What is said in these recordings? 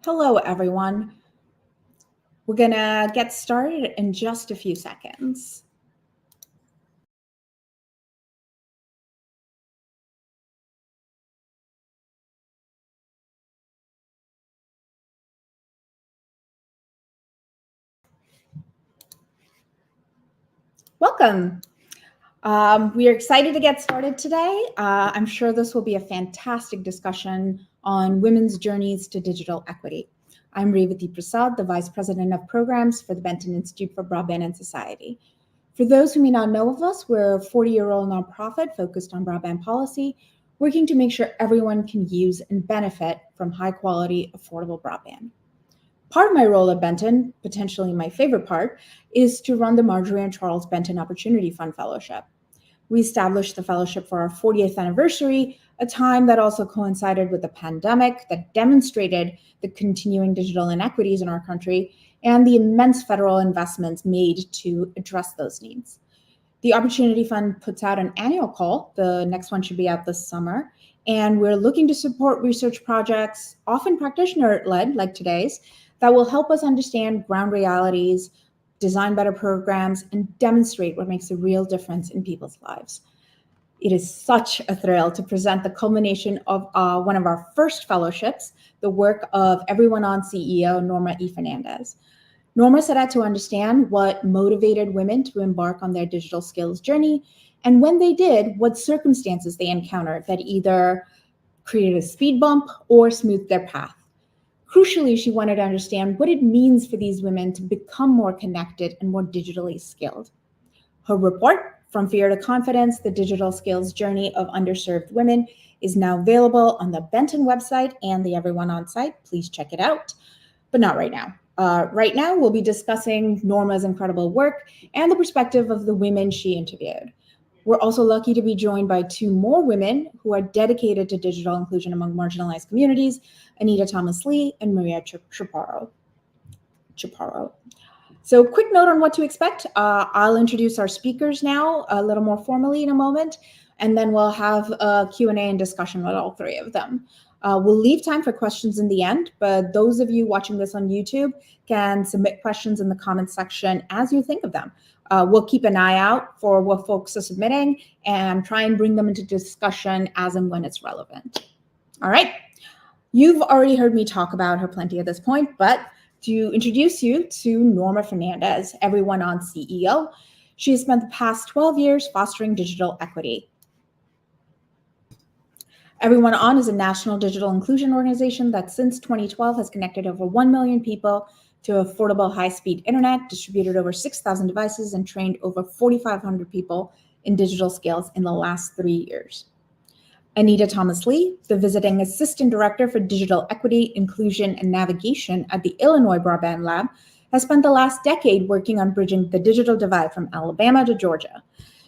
Hello, everyone. We're going to get started in just a few seconds. Welcome. We are excited to get started today. I'm sure this will be a fantastic discussion on women's journeys to digital equity. I'm Revati Prasad, the Vice President of Programs for the Benton Institute for Broadband and Society. For those who may not know of us, we're a 40-year-old nonprofit focused on broadband policy, working to make sure everyone can use and benefit from high-quality, affordable broadband. Part of my role at Benton, potentially my favorite part, is to run the Marjorie and Charles Benton Opportunity Fund Fellowship. We established the fellowship for our 40th anniversary, a time that also coincided with the pandemic that demonstrated the continuing digital inequities in our country and the immense federal investments made to address those needs. The Opportunity Fund puts out an annual call. The next one should be out this summer. And we're looking to support research projects, often practitioner-led, like today's, that will help us understand ground realities, design better programs, and demonstrate what makes a real difference in people's lives. It is such a thrill to present the culmination of one of our first fellowships, the work of EveryoneOn CEO, Norma Fernandez. Norma set out to understand what motivated women to embark on their digital skills journey, and when they did, what circumstances they encountered that either created a speed bump or smoothed their path. Crucially, she wanted to understand what it means for these women to become more connected and more digitally skilled. Her report, From Fear to Confidence, the Digital Skills Journey of Underserved Women, is now available on the Benton website and the EveryoneOn site. Please check it out, but not right now. Right now, we'll be discussing Norma's incredible work and the perspective of the women she interviewed. We're also lucky to be joined by two more women who are dedicated to digital inclusion among marginalized communities, Anita Thomas-Lee and Maria Chaparro. So quick note on what to expect. I'll introduce our speakers now a little more formally in a moment, and then we'll have a Q&A and discussion with all three of them. We'll leave time for questions in the end, but those of you watching this on YouTube can submit questions in the comments section as you think of them. We'll keep an eye out for what folks are submitting and try and bring them into discussion as and when it's relevant. All right. You've already heard me talk about her plenty at this point, but to introduce you to Norma Fernandez, EveryoneOn CEO. She has spent the past 12 years fostering digital equity. EveryoneOn is a national digital inclusion organization that since 2012 has connected over 1 million people to affordable high-speed internet, distributed over 6,000 devices, and trained over 4,500 people in digital skills in the last 3 years. Anita Thomas-Lee, the Visiting Assistant Director for Digital Equity, Inclusion, and Navigation at the Illinois Broadband Lab, has spent the last decade working on bridging the digital divide from Alabama to Georgia.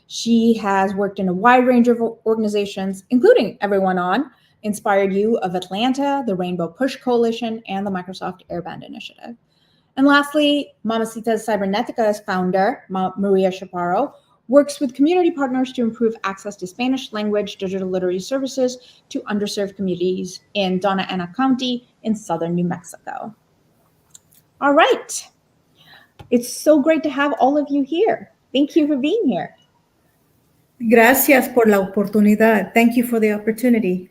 She has worked in a wide range of organizations, including EveryoneOn, Inspired You of Atlanta, the Rainbow Push Coalition, and the Microsoft Airband Initiative. And lastly, Mamacitas Cybernetica's founder, Maria Chaparro, works with community partners to improve access to Spanish language digital literacy services to underserved communities in Donna Ana County in southern New Mexico. All right. It's so great to have all of you here. Thank you for being here. Gracias por la oportunidad. Thank you for the opportunity.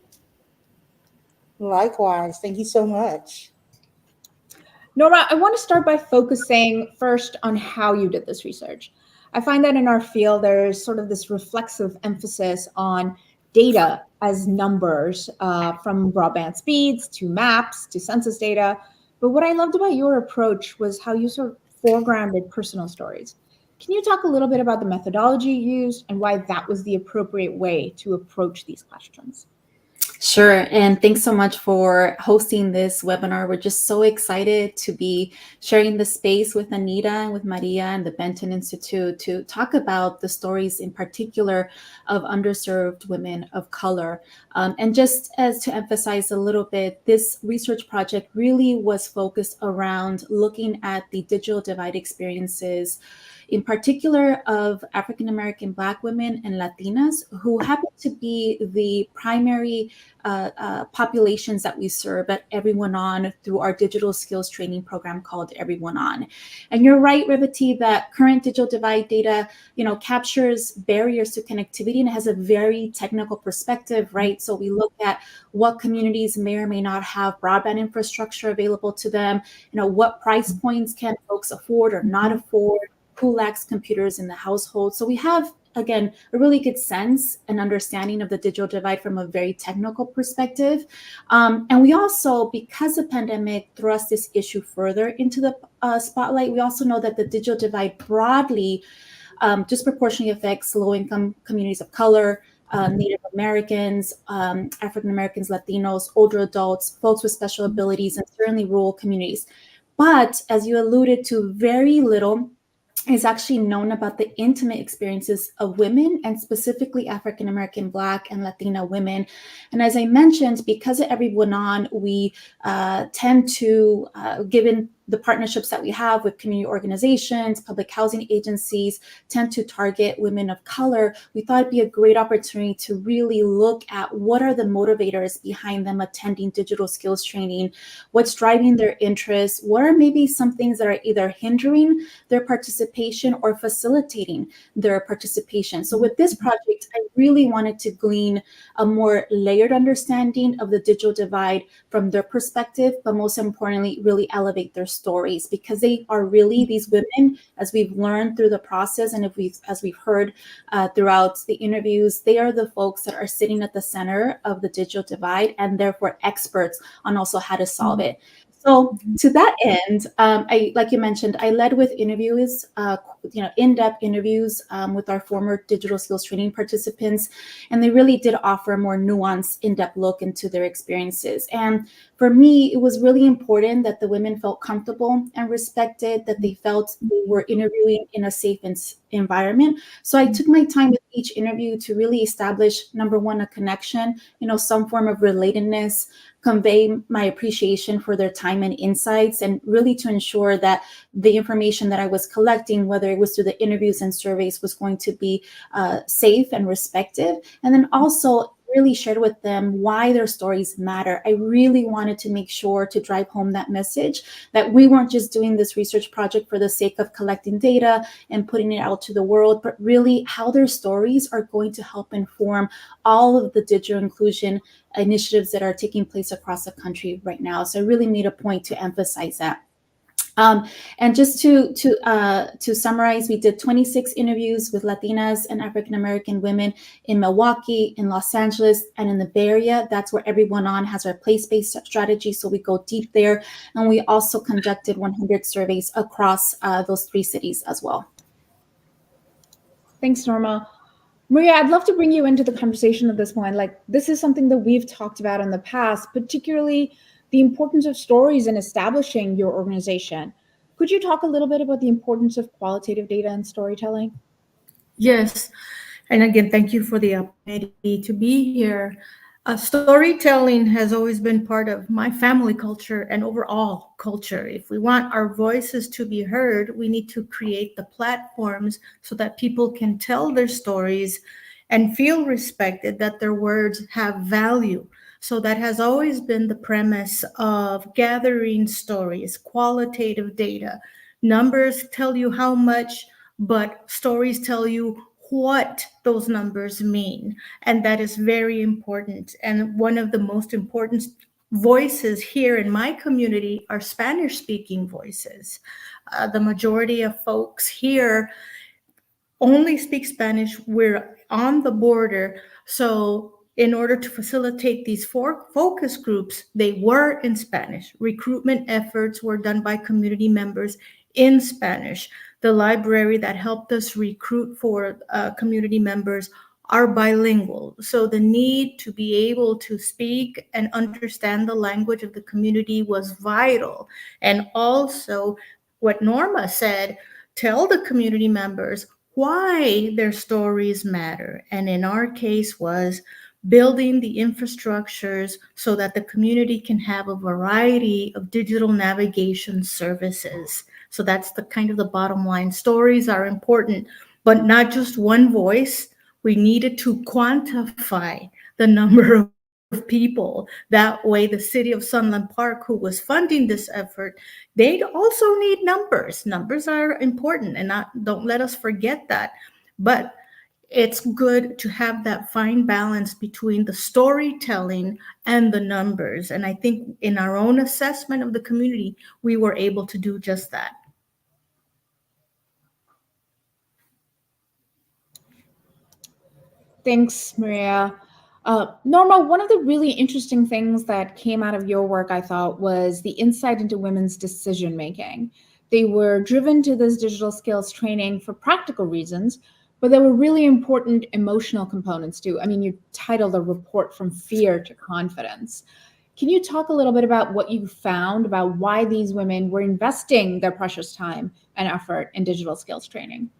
Likewise. Thank you so much. Norma, I want to start by focusing first on how you did this research. I find that in our field, there's sort of this reflexive emphasis on data as numbers, from broadband speeds to maps to census data. But what I loved about your approach was how you sort of foregrounded personal stories. Can you talk a little bit about the methodology you used and why that was the appropriate way to approach these questions? Sure. And thanks so much for hosting this webinar. We're just so excited to be sharing the space with Anita and with Maria and the Benton Institute to talk about the stories in particular of underserved women of color. And just as to emphasize a little bit, this research project really was focused around looking at the digital divide experiences, in particular of African-American Black women and Latinas, who happen to be the primary populations that we serve at EveryoneOn through our digital skills training program called EveryoneOn. And you're right, Revati, that current digital divide data, captures barriers to connectivity and has a very technical perspective, right? So we look at what communities may or may not have broadband infrastructure available to them, what price points can folks afford or not afford, who lacks computers in the household. So we have, again, a really good sense and understanding of the digital divide from a very technical perspective. And we also, because the pandemic thrust this issue further into the spotlight, we also know that the digital divide broadly disproportionately affects low-income communities of color, Native Americans, African Americans, Latinos, older adults, folks with special abilities, and certainly rural communities. But as you alluded to, very little is actually known about the intimate experiences of women, and specifically African American, Black, and Latina women. And as I mentioned, because at EveryoneOn, we tend to, given the partnerships that we have with community organizations, public housing agencies, tend to target women of color, we thought it'd be a great opportunity to really look at what are the motivators behind them attending digital skills training, what's driving their interests, what are maybe some things that are either hindering their participation or facilitating their participation. So with this project, I really wanted to glean a more layered understanding of the digital divide from their perspective, but most importantly, really elevate their stories, because they are really, these women, as we've learned through the process and as we've heard throughout the interviews, they are the folks that are sitting at the center of the digital divide and therefore experts on also how to solve it. So to that end, like you mentioned, I led with interviews, in-depth interviews with our former digital skills training participants, and they really did offer a more nuanced, in-depth look into their experiences. And for me, it was really important that the women felt comfortable and respected, that they felt they were interviewing in a safe environment. So I took my time with each interview to really establish, number one, a connection, some form of relatedness, convey my appreciation for their time and insights, and really to ensure that the information that I was collecting, whether it was through the interviews and surveys, was going to be safe and respective. And then also really shared with them why their stories matter. I really wanted to make sure to drive home that message that we weren't just doing this research project for the sake of collecting data and putting it out to the world, but really how their stories are going to help inform all of the digital inclusion initiatives that are taking place across the country right now. So I really made a point to emphasize that. And just to summarize, we did 26 interviews with Latinas and African American women in Milwaukee, in Los Angeles, and in the Bay Area. That's where EveryoneOn has our place-based strategy, so we go deep there. And we also conducted 100 surveys across those 3 cities as well. Thanks, Norma. Maria, I'd love to bring you into the conversation at this point. This is something that we've talked about in the past, particularly the importance of stories in establishing your organization. Could you talk a little bit about the importance of qualitative data and storytelling? Yes. And again, thank you for the opportunity to be here. Storytelling has always been part of my family culture and overall culture. If we want our voices to be heard, we need to create the platforms so that people can tell their stories and feel respected, that their words have value. So that has always been the premise of gathering stories, qualitative data. Numbers tell you how much, but stories tell you what those numbers mean. And that is very important. And one of the most important voices here in my community are Spanish-speaking voices. The majority of folks here only speak Spanish. We're on the border. So in order to facilitate these 4 focus groups, they were in Spanish. Recruitment efforts were done by community members in Spanish. The library that helped us recruit for community members are bilingual. So the need to be able to speak and understand the language of the community was vital. And also what Norma said, tell the community members why their stories matter. And in our case was building the infrastructures so that the community can have a variety of digital navigation services. So that's the kind of the bottom line. Stories are important, but not just one voice. We needed to quantify the number of people. That way, the city of Sunland Park, who was funding this effort, they also need numbers. Numbers are important, and don't let us forget that. But it's good to have that fine balance between the storytelling and the numbers. And I think in our own assessment of the community, we were able to do just that. Thanks, Maria. Norma, one of the really interesting things that came out of your work, I thought, was the insight into women's decision making. They were driven to this digital skills training for practical reasons, but there were really important emotional components too. I mean, you titled a report From Fear to Confidence. Can you talk a little bit about what you found about why these women were investing their precious time and effort in digital skills training?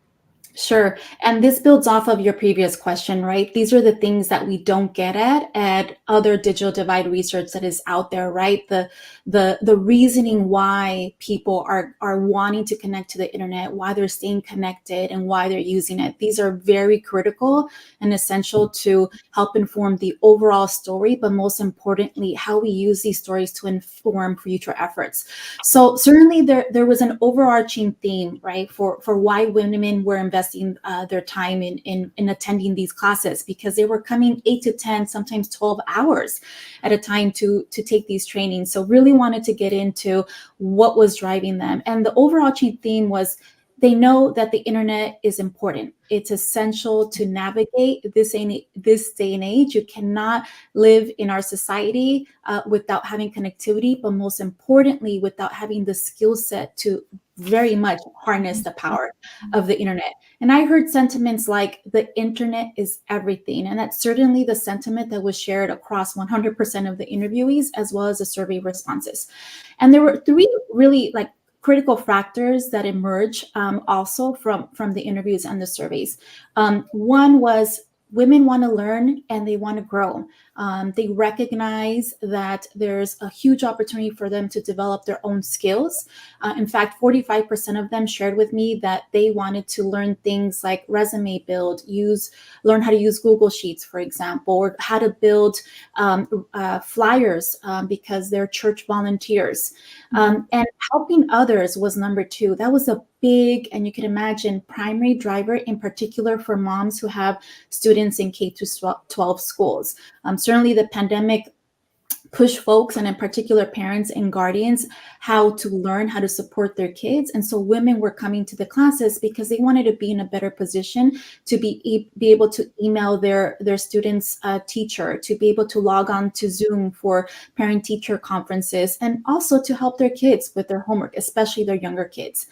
Sure. And this builds off of your previous question, right? These are the things that we don't get at other digital divide research that is out there, right? The reasoning why people are wanting to connect to the internet, why they're staying connected, and why they're using it. These are very critical and essential to help inform the overall story, but most importantly, how we use these stories to inform future efforts. So certainly there was an overarching theme, right, for why women were investing their time in attending these classes, because they were coming 8 to 10, sometimes 12 hours at a time to take these trainings. So really wanted to get into what was driving them. And the overarching theme was they know that the internet is important. It's essential to navigate this day and age. You cannot live in our society without having connectivity, but most importantly, without having the skill set to very much harness the power of the internet. And I heard sentiments like the internet is everything. And that's certainly the sentiment that was shared across 100% of the interviewees, as well as the survey responses. And there were three really critical factors that emerge also from the interviews and the surveys. One was women want to learn and they want to grow. They recognize that there's a huge opportunity for them to develop their own skills. In fact, 45% of them shared with me that they wanted to learn things like resume build, learn how to use Google Sheets, for example, or how to build flyers because they're church volunteers. And helping others was number two. That was a big, and you can imagine, primary driver, in particular for moms who have students in K-12 schools. Certainly the pandemic push folks, and in particular parents and guardians, how to learn how to support their kids. And so women were coming to the classes because they wanted to be in a better position to be able to email their students' teacher, to be able to log on to Zoom for parent-teacher conferences, and also to help their kids with their homework, especially their younger kids.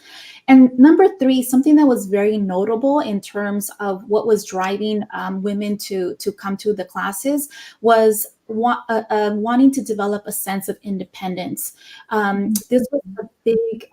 And number three, something that was very notable in terms of what was driving women to come to the classes was wanting to develop a sense of independence. This was a big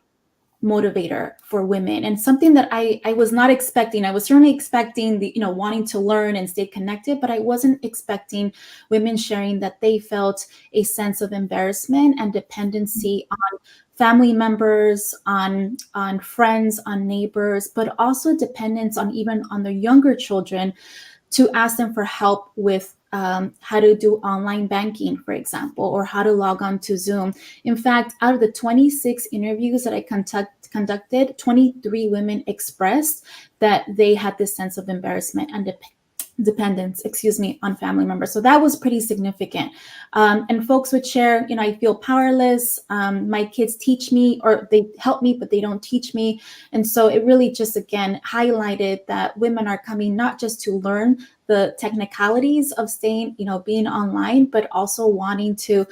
motivator for women, and something that I was not expecting. I was certainly expecting wanting to learn and stay connected, but I wasn't expecting women sharing that they felt a sense of embarrassment and dependency on family members, on friends, on neighbors, but also dependence on even on their younger children to ask them for help with how to do online banking, for example, or how to log on to Zoom. In fact, out of the 26 interviews that I conducted, 23 women expressed that they had this sense of embarrassment and dependence, on family members. So that was pretty significant. And folks would share, I feel powerless. My kids teach me, or they help me, but they don't teach me. And so it really just, again, highlighted that women are coming not just to learn the technicalities of staying, being online, but also wanting to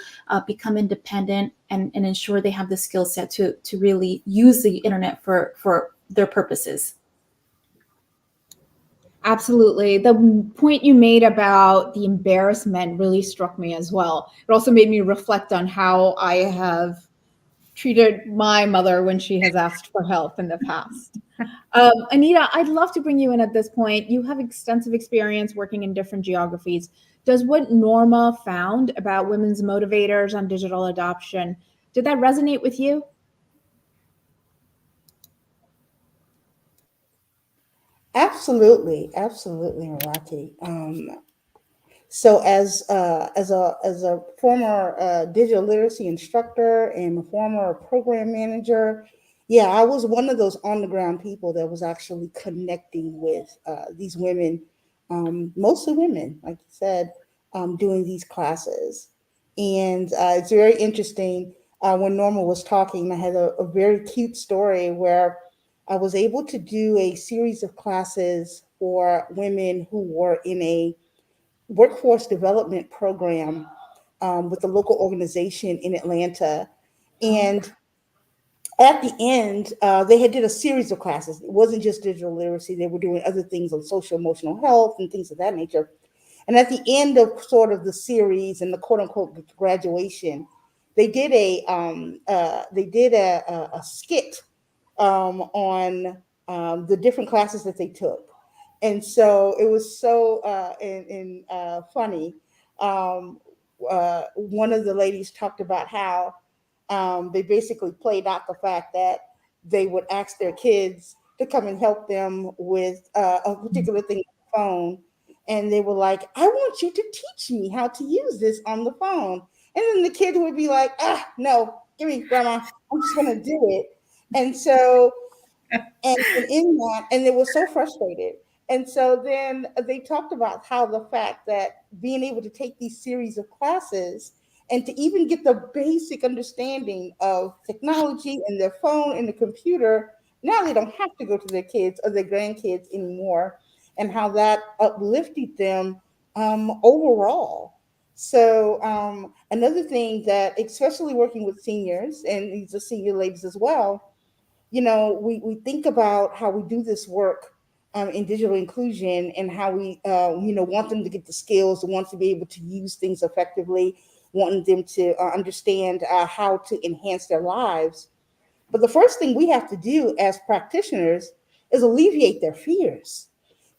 become independent and ensure they have the skill set to really use the internet for their purposes. Absolutely. The point you made about the embarrassment really struck me as well. It also made me reflect on how I have treated my mother when she has asked for help in the past. Anita, I'd love to bring you in at this point. You have extensive experience working in different geographies. Does what Norma found about women's motivators on digital adoption, did that resonate with you? Absolutely, Marjorie. So as a former digital literacy instructor and a former program manager, yeah, I was one of those on the ground people that was actually connecting with these women, mostly women, like you said, doing these classes. And it's very interesting. When Norma was talking, I had a very cute story where I was able to do a series of classes for women who were in a workforce development program with a local organization in Atlanta. And at the end, they had did a series of classes. It wasn't just digital literacy. They were doing other things on social emotional health and things of that nature. And at the end of sort of the series and the quote unquote graduation, they did a skit on the different classes that they took. And so it was so funny. Um, One of the ladies talked about how they basically played out the fact that they would ask their kids to come and help them with a particular thing on the phone. And they were like, I want you to teach me how to use this on the phone. And then the kid would be like, no, give me, grandma. I'm just going to do it. And so and in that, and they were so frustrated. And so then they talked about how the fact that being able to take these series of classes and to even get the basic understanding of technology and their phone and the computer, now they don't have to go to their kids or their grandkids anymore, and how that uplifted them overall. So another thing that, especially working with seniors, and these are senior ladies as well, we think about how we do this work in digital inclusion, and how we, want them to get the skills, want to be able to use things effectively, wanting them to understand how to enhance their lives. But the first thing we have to do as practitioners is alleviate their fears.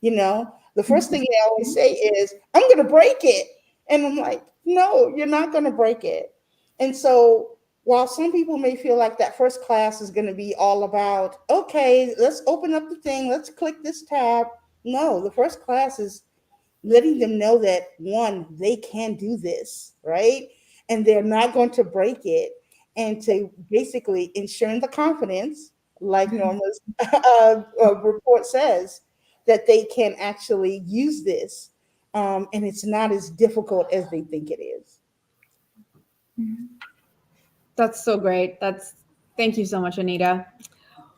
The first thing they always say is, I'm going to break it. And I'm like, no, you're not going to break it. And so while some people may feel like that first class is going to be all about, okay, let's open up the thing, let's click this tab. No, the first class is letting them know that, one, they can do this, right? And they're not going to break it. And to basically ensuring the confidence, like Norma's report says, that they can actually use this. And it's not as difficult as they think it is. That's so great. Thank you so much, Anita.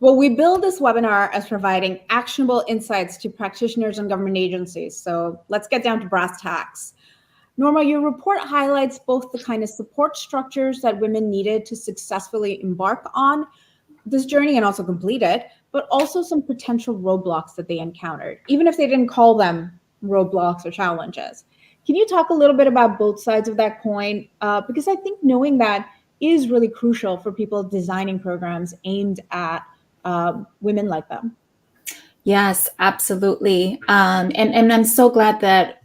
Well, we build this webinar as providing actionable insights to practitioners and government agencies. So let's get down to brass tacks. Norma, your report highlights both the kind of support structures that women needed to successfully embark on this journey and also complete it, but also some potential roadblocks that they encountered, even if they didn't call them roadblocks or challenges. Can you talk a little bit about both sides of that coin? Because I think knowing that is really crucial for people designing programs aimed at women like them. Yes, absolutely. And I'm so glad that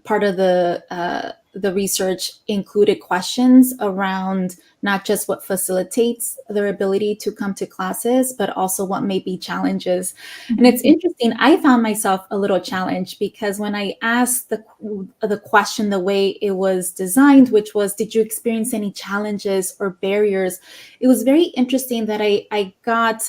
part of the research included questions around not just what facilitates their ability to come to classes, but also what may be challenges. And it's interesting, I found myself a little challenged because when I asked the question the way it was designed, which was, did you experience any challenges or barriers? It was very interesting that I got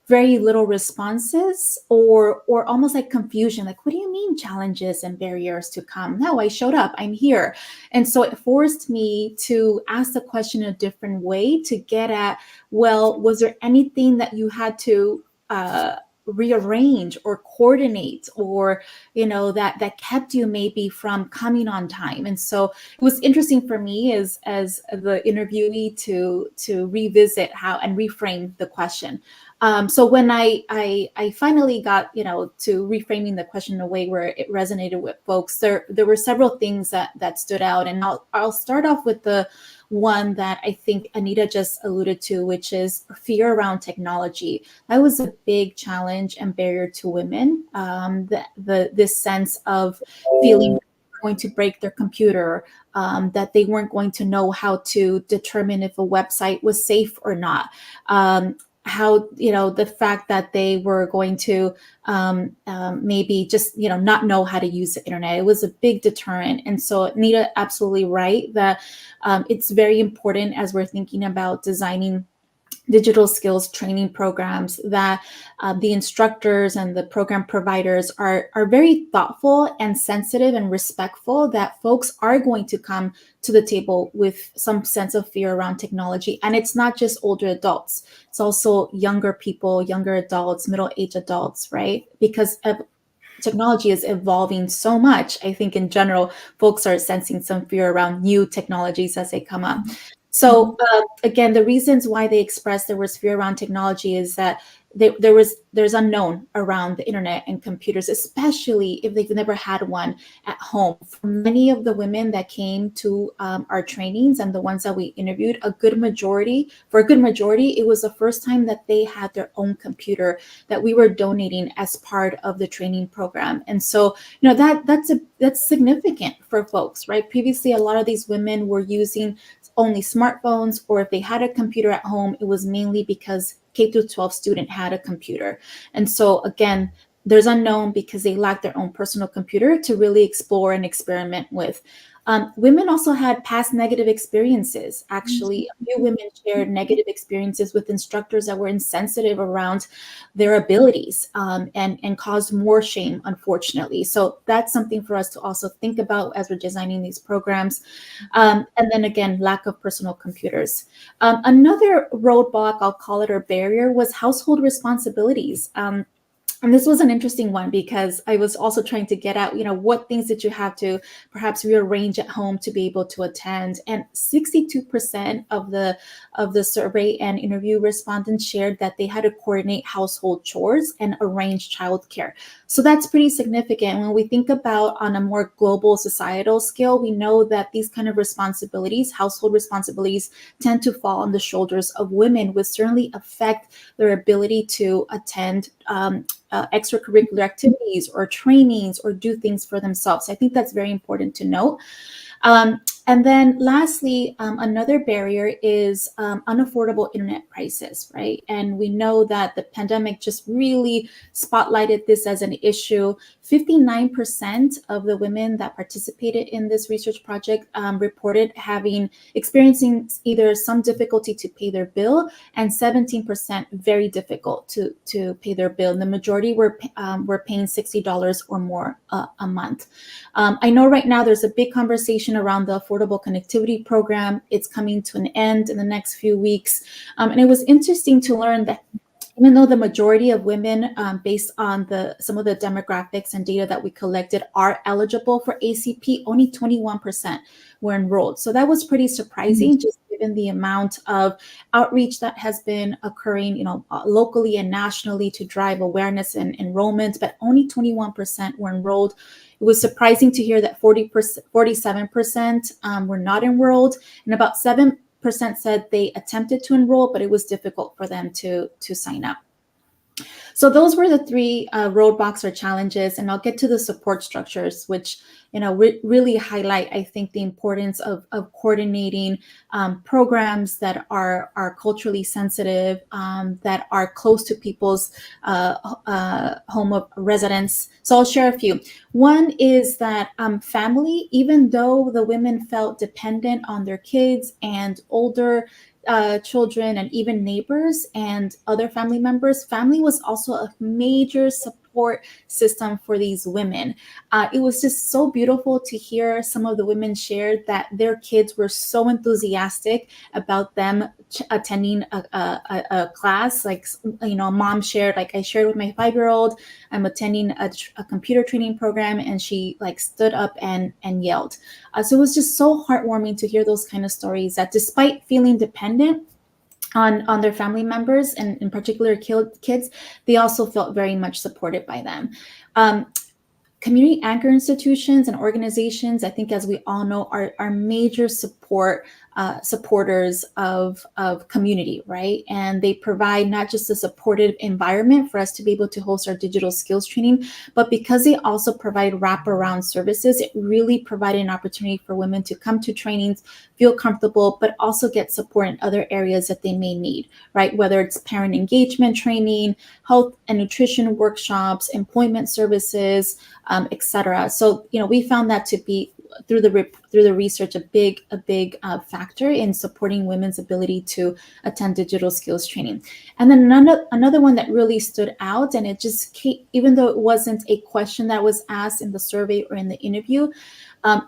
very little responses or almost like confusion. Like, what do you mean challenges and barriers to come? No, I showed up, I'm here. And so it forced me to ask the question in a different way to get at, well, was there anything that you had to rearrange or coordinate, or that kept you maybe from coming on time? And so it was interesting for me as the interviewee to revisit how and reframe the question. So when I finally got to reframing the question in a way where it resonated with folks, there were several things that stood out, and I'll start off with the one that I think Anita just alluded to, which is fear around technology. That was a big challenge and barrier to women. This sense of feeling going to break their computer, that they weren't going to know how to determine if a website was safe or not. how, the fact that they were going to maybe just, not know how to use the internet. It was a big deterrent. And so Nita, absolutely right that it's very important as we're thinking about designing digital skills training programs that the instructors and the program providers are very thoughtful and sensitive and respectful that folks are going to come to the table with some sense of fear around technology. And it's not just older adults. It's also younger people, younger adults, middle-aged adults, right? Because technology is evolving so much. I think in general, folks are sensing some fear around new technologies as they come up. So again, the reasons why they expressed there was fear around technology is that there's unknown around the internet and computers, especially if they've never had one at home. For many of the women that came to our trainings and the ones that we interviewed, for a good majority, it was the first time that they had their own computer that we were donating as part of the training program. And so, that's significant for folks, right? Previously, a lot of these women were using only smartphones, or if they had a computer at home, it was mainly because K through 12 student had a computer. And so again, there's unknown because they lack their own personal computer to really explore and experiment with. Women also had past negative experiences. Actually, a few women shared negative experiences with instructors that were insensitive around their abilities and caused more shame, unfortunately. So that's something for us to also think about as we're designing these programs. And then again, lack of personal computers. Another roadblock, I'll call it, or barrier, was household responsibilities. And this was an interesting one because I was also trying to get at, what things did you have to perhaps rearrange at home to be able to attend? And 62% of the survey and interview respondents shared that they had to coordinate household chores and arrange childcare. So that's pretty significant. When we think about on a more global societal scale, we know that these kind of responsibilities, household responsibilities, tend to fall on the shoulders of women, which certainly affect their ability to attend extracurricular activities or trainings or do things for themselves. I think that's very important to note. And then lastly, another barrier is unaffordable internet prices, right? And we know that the pandemic just really spotlighted this as an issue. 59% of the women that participated in this research project reported experiencing either some difficulty to pay their bill, and 17% very difficult to pay their bill. And the majority were paying $60 or more a month. I know right now there's a big conversation around the Affordable Connectivity Program. It's coming to an end in the next few weeks. And it was interesting to learn that even though the majority of women, based on some of the demographics and data that we collected, are eligible for ACP, only 21% were enrolled. So that was pretty surprising, just given the amount of outreach that has been occurring, locally and nationally to drive awareness and enrollment, but only 21% were enrolled. It was surprising to hear that 47% were not enrolled, and about 7% said they attempted to enroll, but it was difficult for them to sign up. So those were the three roadblocks or challenges, and I'll get to the support structures, which really highlight, I think, the importance of coordinating programs that are culturally sensitive, that are close to people's home of residence. So I'll share a few. One is that family, even though the women felt dependent on their kids and older children and even neighbors and other family members, family was also a major support system for these women. It was just so beautiful to hear some of the women share that their kids were so enthusiastic about them attending a class. Like, mom shared, like, I shared with my 5-year-old, I'm attending a computer training program, and she stood up and yelled. So it was just so heartwarming to hear those kind of stories, that despite feeling dependent on their family members, and in particular kids, they also felt very much supported by them. Community anchor institutions and organizations, I think, as we all know, are major support supporters of community, right? And they provide not just a supportive environment for us to be able to host our digital skills training, but because they also provide wraparound services, it really provided an opportunity for women to come to trainings, feel comfortable, but also get support in other areas that they may need, right? Whether it's parent engagement training, health and nutrition workshops, employment services, et cetera. So, we found that to be through the research a big factor in supporting women's ability to attend digital skills training. And then another one that really stood out, and it just came, even though it wasn't a question that was asked in the survey or in the interview,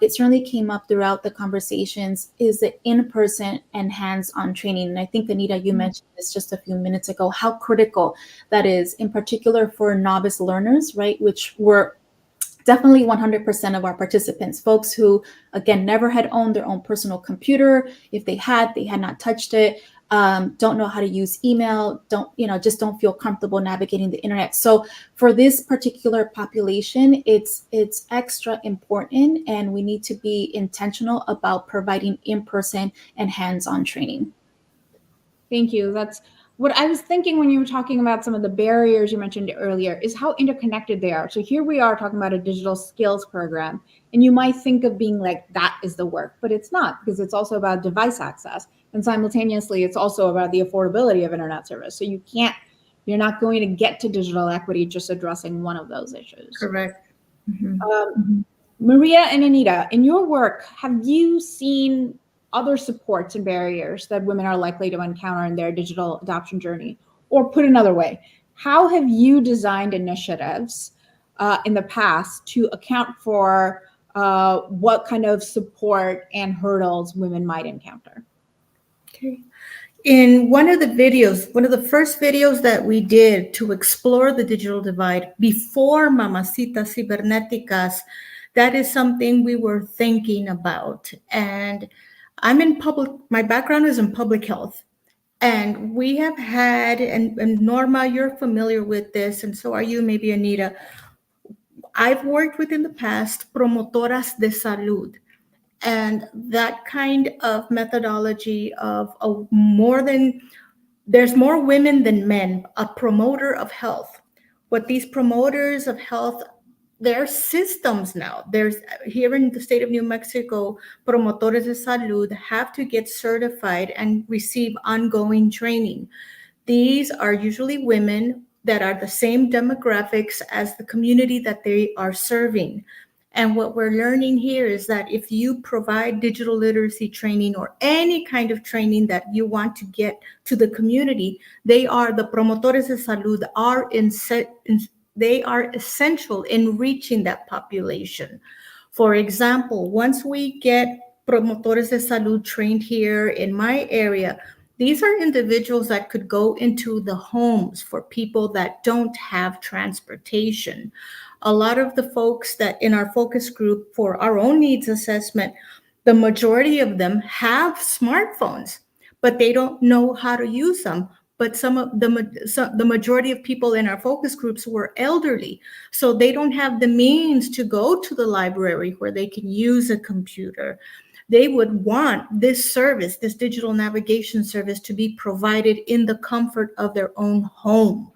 it certainly came up throughout the conversations, is the in-person and hands-on training. And I think, Anita, you mentioned this just a few minutes ago, how critical that is, in particular for novice learners, right? Which were definitely 100% of our participants, folks who, again, never had owned their own personal computer. If they had not touched it, don't know how to use email, just don't feel comfortable navigating the internet. So for this particular population, it's extra important, and we need to be intentional about providing in-person and hands-on training. Thank you. That's what I was thinking when you were talking about some of the barriers you mentioned earlier, is how interconnected they are. So here we are talking about a digital skills program, and you might think of being like, that is the work, but it's not, because it's also about device access. And simultaneously, it's also about the affordability of internet service. So you're not going to get to digital equity just addressing one of those issues. Correct. Maria and Anita, in your work, have you seen other supports and barriers that women are likely to encounter in their digital adoption journey? Or put another way, how have you designed initiatives in the past to account for what kind of support and hurdles women might encounter? Okay. In one of the first videos that we did to explore the digital divide before Mamacitas Cibernéticas, that is something we were thinking about. And my background is in public health. And we have had, and Norma, you're familiar with this, and so are you, maybe Anita. I've worked with in the past promotoras de salud. And that kind of methodology of there's more women than men, a promoter of health. What these promoters of health, there are systems now. There's, here in the state of New Mexico, promotores de salud have to get certified and receive ongoing training. These are usually women that are the same demographics as the community that they are serving. And what we're learning here is that if you provide digital literacy training or any kind of training that you want to get to the community, the promotores de salud they are essential in reaching that population. For example, once we get promotores de salud trained here in my area, these are individuals that could go into the homes for people that don't have transportation. A lot of the folks that in our focus group for our own needs assessment, the majority of them have smartphones, but they don't know how to use them. But the majority of people in our focus groups were elderly, so they don't have the means to go to the library where they can use a computer. They would want this service, this digital navigation service, to be provided in the comfort of their own home.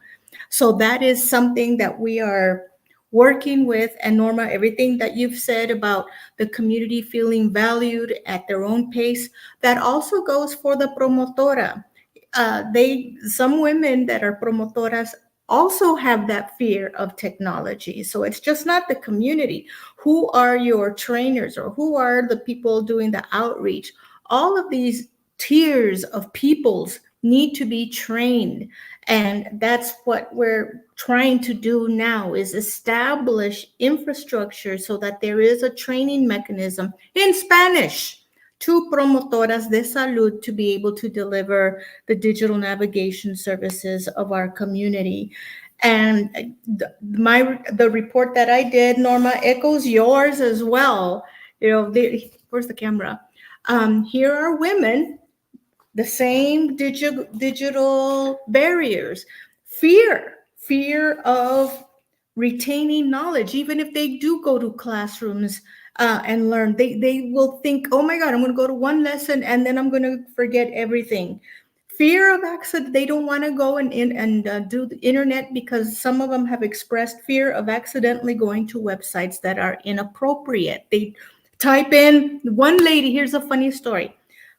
So that is something that we are working with. And Norma, everything that you've said about the community feeling valued at their own pace, that also goes for the promotora. Some women that are promotoras also have that fear of technology. So it's just not the community. Who are your trainers, or who are the people doing the outreach? All of these tiers of peoples need to be trained. And that's what we're trying to do now, is establish infrastructure so that there is a training mechanism in Spanish to promotoras de salud to be able to deliver the digital navigation services of our community. And the report that I did, Norma, echoes yours as well. Where's the camera? Here are women, the same digital barriers, fear of retaining knowledge, even if they do go to classrooms and learn. They will think, oh my God, I'm going to go to one lesson and then I'm going to forget everything. Fear of accident. They don't want to go and do the internet because some of them have expressed fear of accidentally going to websites that are inappropriate. They type in one lady. Here's a funny story.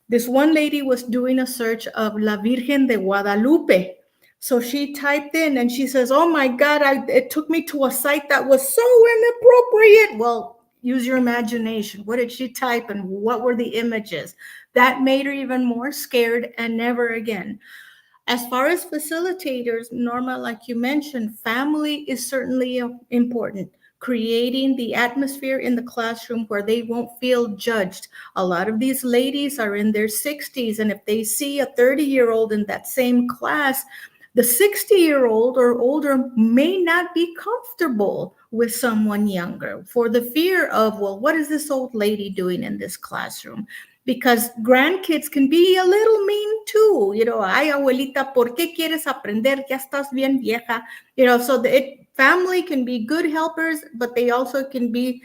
This one lady was doing a search of La Virgen de Guadalupe. So she typed in and she says, oh my God, it took me to a site that was so inappropriate. Well, use your imagination. What did she type and what were the images? That made her even more scared, and never again. As far as facilitators, Norma, like you mentioned, family is certainly important. Creating the atmosphere in the classroom where they won't feel judged. A lot of these ladies are in their 60s, and if they see a 30-year-old in that same class, the 60-year-old or older may not be comfortable with someone younger for the fear of, well, what is this old lady doing in this classroom? Because grandkids can be a little mean too. Ay, abuelita, ¿por qué quieres aprender? Ya estás bien vieja. So family can be good helpers, but they also can be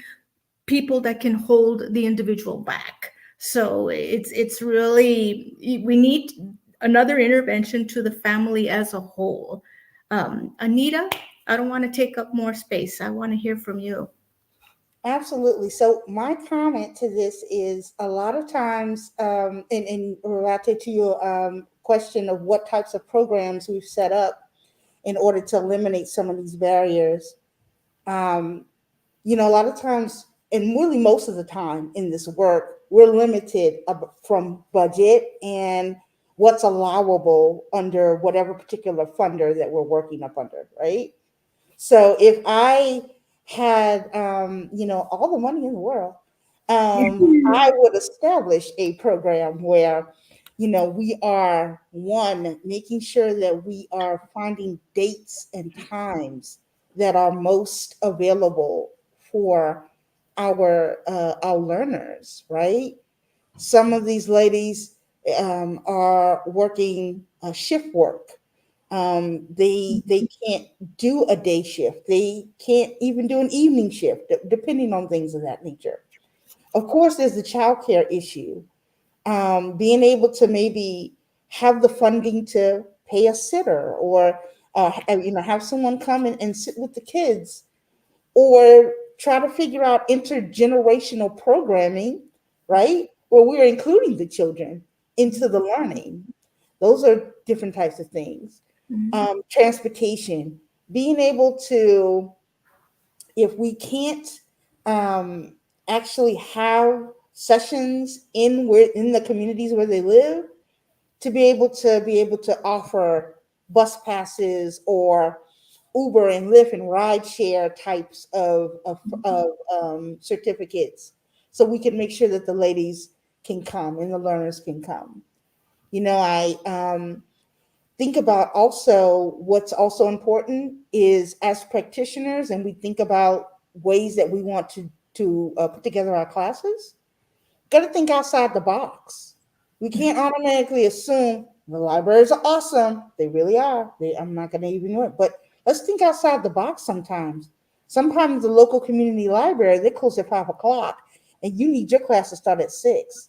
people that can hold the individual back. So it's really, we need another intervention to the family as a whole. Anita, I don't want to take up more space. I want to hear from you. Absolutely. So my comment to this is a lot of times, and related to your question of what types of programs we've set up in order to eliminate some of these barriers. A lot of times, and really most of the time in this work, we're limited from budget and what's allowable under whatever particular funder that we're working up under, right? So if I had, all the money in the world, I would establish a program where, we are making sure that we are finding dates and times that are most available for our learners, right? Some of these ladies are working shift work. They can't do a day shift. They can't even do an evening shift, depending on things of that nature. Of course, there's the childcare issue. Being able to maybe have the funding to pay a sitter, or have someone come and sit with the kids, or try to figure out intergenerational programming, right? Where we're including the children into the learning. Those are different types of things. Transportation, being able to, if we can't actually have sessions in the communities where they live, to be able to offer bus passes or Uber and Lyft and rideshare types of certificates, so we can make sure that the ladies can come and the learners can come. I think about also what's also important is, as practitioners, and we think about ways that we want to put together our classes, got to think outside the box. We can't automatically assume the libraries are awesome. They really are. I'm not going to even know it, but let's think outside the box sometimes. Sometimes the local community library, they close at 5:00 and you need your class to start at 6.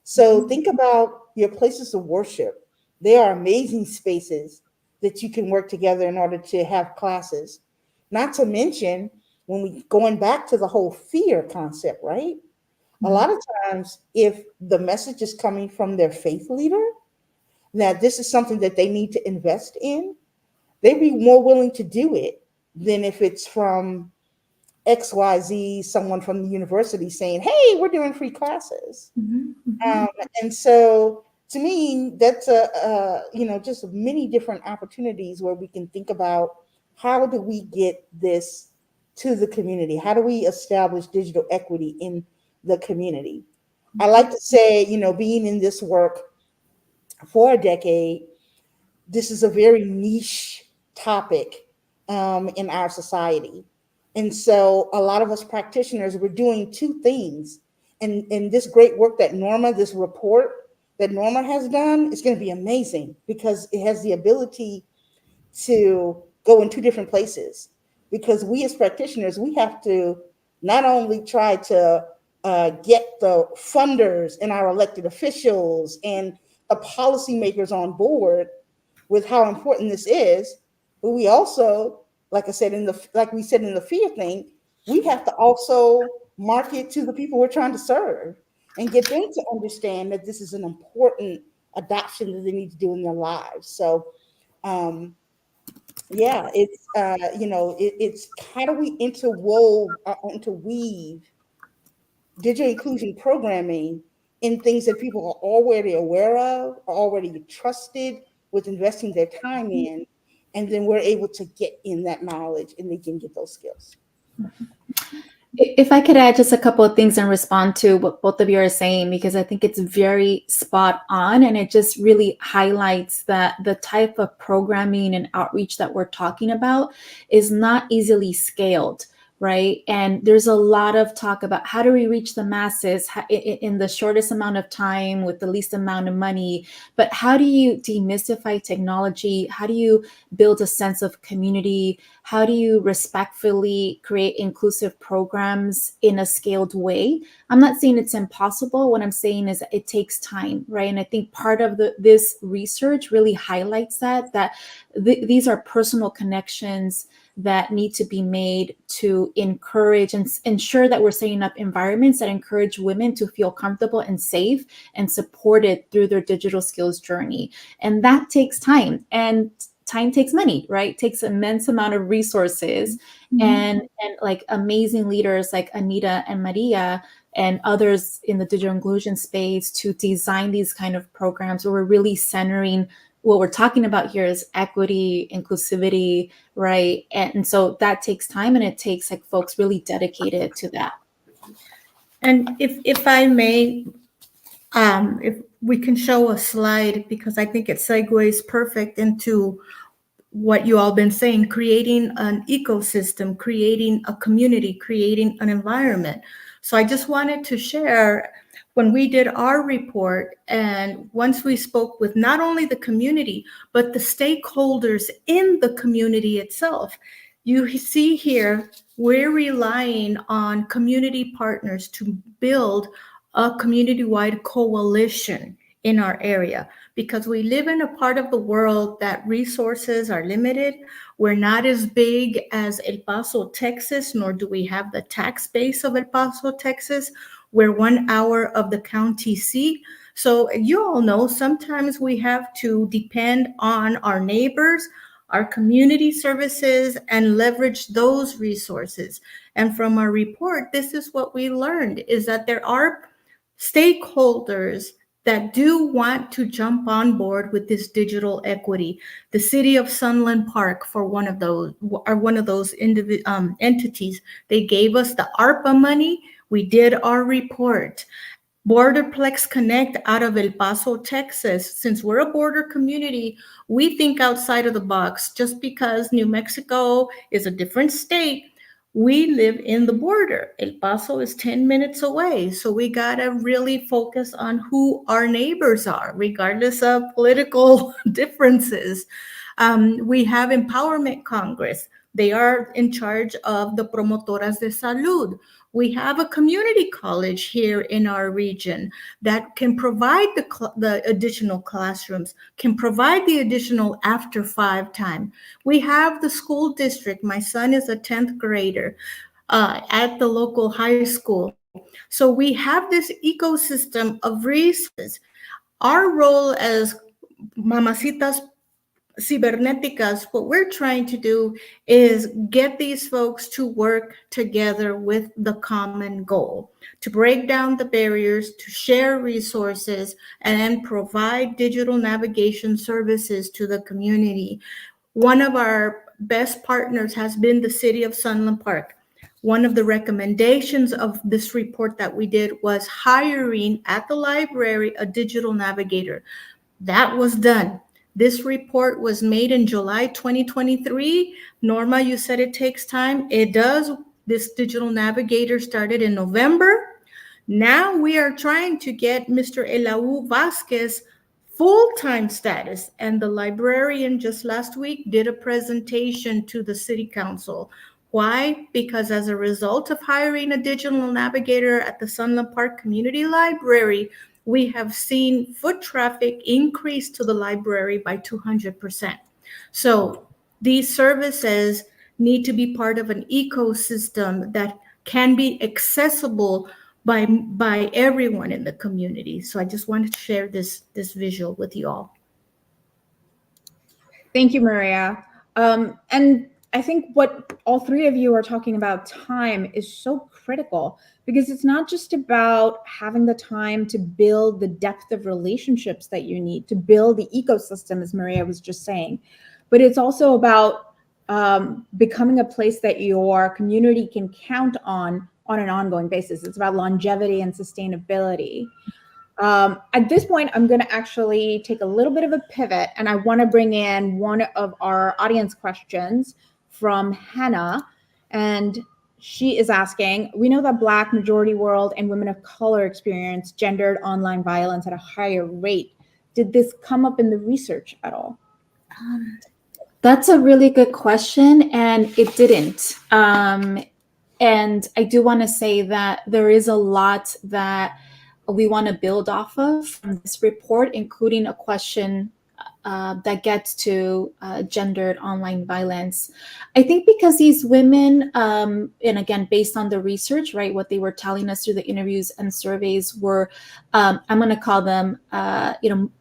So think about your places of worship. They are amazing spaces that you can work together in order to have classes. Not to mention, when we going back to the whole fear concept, right? A lot of times, if the message is coming from their faith leader, that this is something that they need to invest in, they'd be more willing to do it than if it's from XYZ, someone from the university saying, hey, we're doing free classes. And so to me, that's just many different opportunities where we can think about, how do we get this to the community? How do we establish digital equity in the community? I like to say, being in this work for a decade, this is a very niche topic in our society. And so a lot of us practitioners, we're doing two things. And this great work that this report that Norma has done, is going to be amazing, because it has the ability to go in two different places. Because we as practitioners, we have to not only try to get the funders and our elected officials and the policymakers on board with how important this is. But we also, like I said, like we said in the fear thing, we have to also market to the people we're trying to serve and get them to understand that this is an important adoption that they need to do in their lives. So, yeah, it's it's how do we interweave digital inclusion programming in things that people are already aware of, are already trusted with investing their time in, and then we're able to get in that knowledge and they can get those skills. If I could add just a couple of things and respond to what both of you are saying, because I think it's very spot on, and it just really highlights that the type of programming and outreach that we're talking about is not easily scaled, right? And there's a lot of talk about how do we reach the masses in the shortest amount of time with the least amount of money, but how do you demystify technology? How do you build a sense of community? How do you respectfully create inclusive programs in a scaled way? I'm not saying it's impossible. What I'm saying is it takes time, right? And I think part of this research really highlights that these are personal connections that need to be made to encourage and ensure that we're setting up environments that encourage women to feel comfortable and safe and supported through their digital skills journey. And that takes time. And time takes money, right? It takes immense amount of resources. And like amazing leaders like Anita and Maria and others in the digital inclusion space to design these kind of programs where we're really centering what we're talking about here is equity, inclusivity, right? And so that takes time, and it takes like folks really dedicated to that. And if I may, if we can show a slide, because I think it segues perfect into what you all been saying, creating an ecosystem, creating a community, creating an environment. So I just wanted to share when we did our report, and once we spoke with not only the community, but the stakeholders in the community itself. You see here, we're relying on community partners to build a community-wide coalition in our area, because we live in a part of the world that resources are limited. We're not as big as El Paso, Texas, nor do we have the tax base of El Paso, Texas. We're 1 hour of the county seat. So you all know sometimes we have to depend on our neighbors, our community services, and leverage those resources. And from our report, this is what we learned, is that there are stakeholders that do want to jump on board with this digital equity. The city of Sunland Park, for one of those entities, they gave us the ARPA money. We did our report. Borderplex Connect out of El Paso, Texas. Since we're a border community, we think outside of the box. Just because New Mexico is a different state, we live in the border. El Paso is 10 minutes away. So we got to really focus on who our neighbors are, regardless of political differences. We have Empowerment Congress. They are in charge of the Promotoras de Salud. We have a community college here in our region that can provide the additional classrooms, can provide the additional after 5 time. We have the school district. My son is a 10th grader at the local high school. So we have this ecosystem of resources. Our role as Mamacitas Cibernéticas, what we're trying to do is get these folks to work together with the common goal, to break down the barriers, to share resources, and provide digital navigation services to the community. One of our best partners has been the city of Sunland Park. One of the recommendations of this report that we did was hiring at the library a digital navigator. That was done. This report was made in July 2023. Norma, you said it takes time. It does. This digital navigator started in November. Now we are trying to get Mr. Elau Vasquez full-time status. And the librarian just last week did a presentation to the city council. Why? Because as a result of hiring a digital navigator at the Sunland Park Community Library, we have seen foot traffic increase to the library by 200%. So these services need to be part of an ecosystem that can be accessible by everyone in the community. So I just wanted to share this visual with you all. Thank you, Maria. And I think what all three of you are talking about, time, is so critical, because it's not just about having the time to build the depth of relationships that you need to build the ecosystem, as Maria was just saying, but it's also about becoming a place that your community can count on an ongoing basis. It's about longevity and sustainability. At this point, I'm going to actually take a little bit of a pivot, and I want to bring in one of our audience questions from Hannah. And she is asking, we know that Black, majority world, and women of color experience gendered online violence at a higher rate. Did this come up in the research at all? That's a really good question, and it didn't. And I do want to say that there is a lot that we want to build off of from this report, including a question that gets to gendered online violence. I think because these women, and again, based on the research, right, what they were telling us through the interviews and surveys were, I'm going to call them,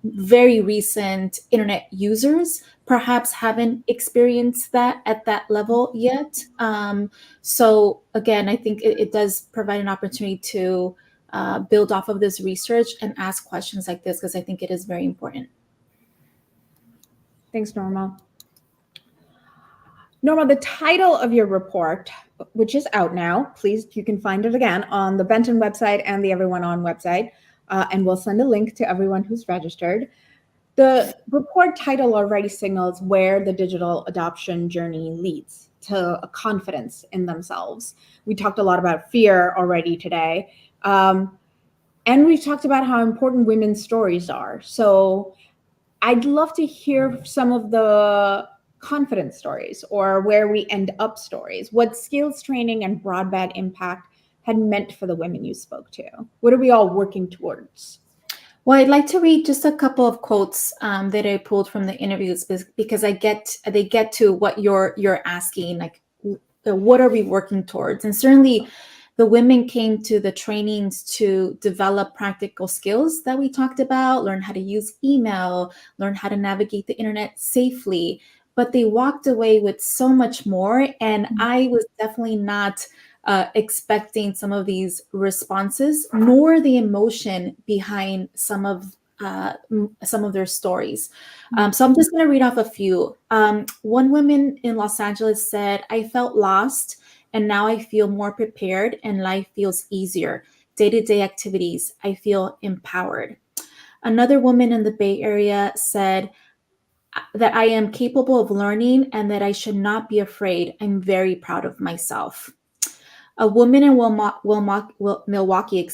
very recent internet users, perhaps haven't experienced that at that level yet. So again, I think it does provide an opportunity to build off of this research and ask questions like this, because I think it is very important. Thanks, Norma. Norma, the title of your report, which is out now, please, you can find it again on the Benton website and the EveryoneOn website, and we'll send a link to everyone who's registered. The report title already signals where the digital adoption journey leads, to a confidence in themselves. We talked a lot about fear already today, and we've talked about how important women's stories are. So I'd love to hear some of the confidence stories, or where we end up stories. What skills training and broadband impact had meant for the women you spoke to. What are we all working towards? Well, I'd like to read just a couple of quotes that I pulled from the interviews, because they get to what you're asking, like, what are we working towards? And certainly the women came to the trainings to develop practical skills that we talked about, learn how to use email, learn how to navigate the internet safely, but they walked away with so much more. And I was definitely not expecting some of these responses, nor the emotion behind some of their stories. So I'm just going to read off a few. One woman in Los Angeles said, "I felt lost, and now I feel more prepared and life feels easier. Day-to-day activities, I feel empowered." Another woman in the Bay Area said that I am capable of learning and that I should not be afraid. I'm very proud of myself. A woman in Milwaukee,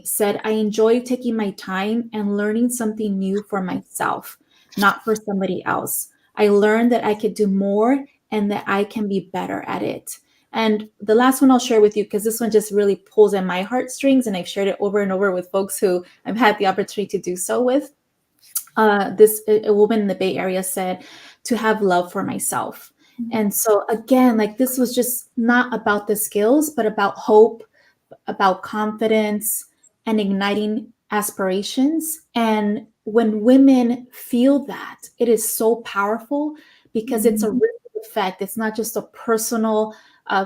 said, "I enjoy taking my time and learning something new for myself, not for somebody else. I learned that I could do more and that I can be better at it." And the last one I'll share with you, because this one just really pulls in my heartstrings, and I've shared it over and over with folks who I've had the opportunity to do so with. A woman in the Bay Area said, "To have love for myself." And so again, like, this was just not about the skills, but about hope, about confidence, and igniting aspirations. And when women feel that, it is so powerful, because it's a ripple effect. It's not just a personal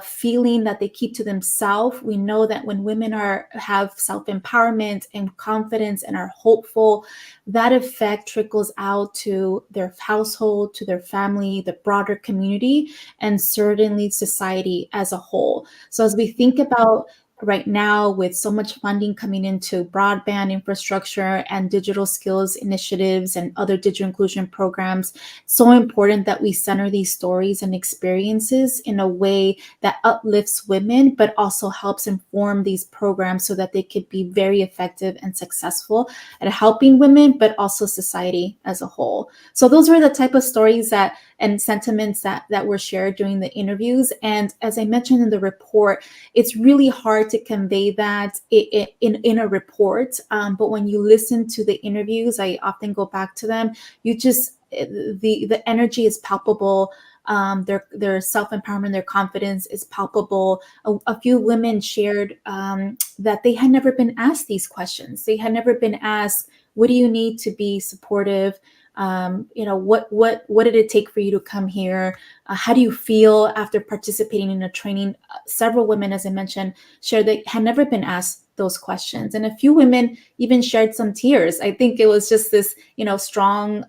feeling that they keep to themselves. We know that when women have self-empowerment and confidence and are hopeful, that effect trickles out to their household, to their family, the broader community, and certainly society as a whole. So as we think about right now, with so much funding coming into broadband infrastructure and digital skills initiatives and other digital inclusion programs, so important that we center these stories and experiences in a way that uplifts women, but also helps inform these programs so that they could be very effective and successful at helping women, but also society as a whole. So those were the type of stories that, and sentiments that were shared during the interviews. And as I mentioned in the report, it's really hard to convey that in a report. But when you listen to the interviews, I often go back to them. You just the energy is palpable. Their self-empowerment, their confidence is palpable. A few women shared that they had never been asked these questions. They had never been asked, what do you need to be supportive? What did it take for you to come here? How do you feel after participating in a training? Several women, as I mentioned, shared they had never been asked those questions. And a few women even shared some tears. I think it was just this, strong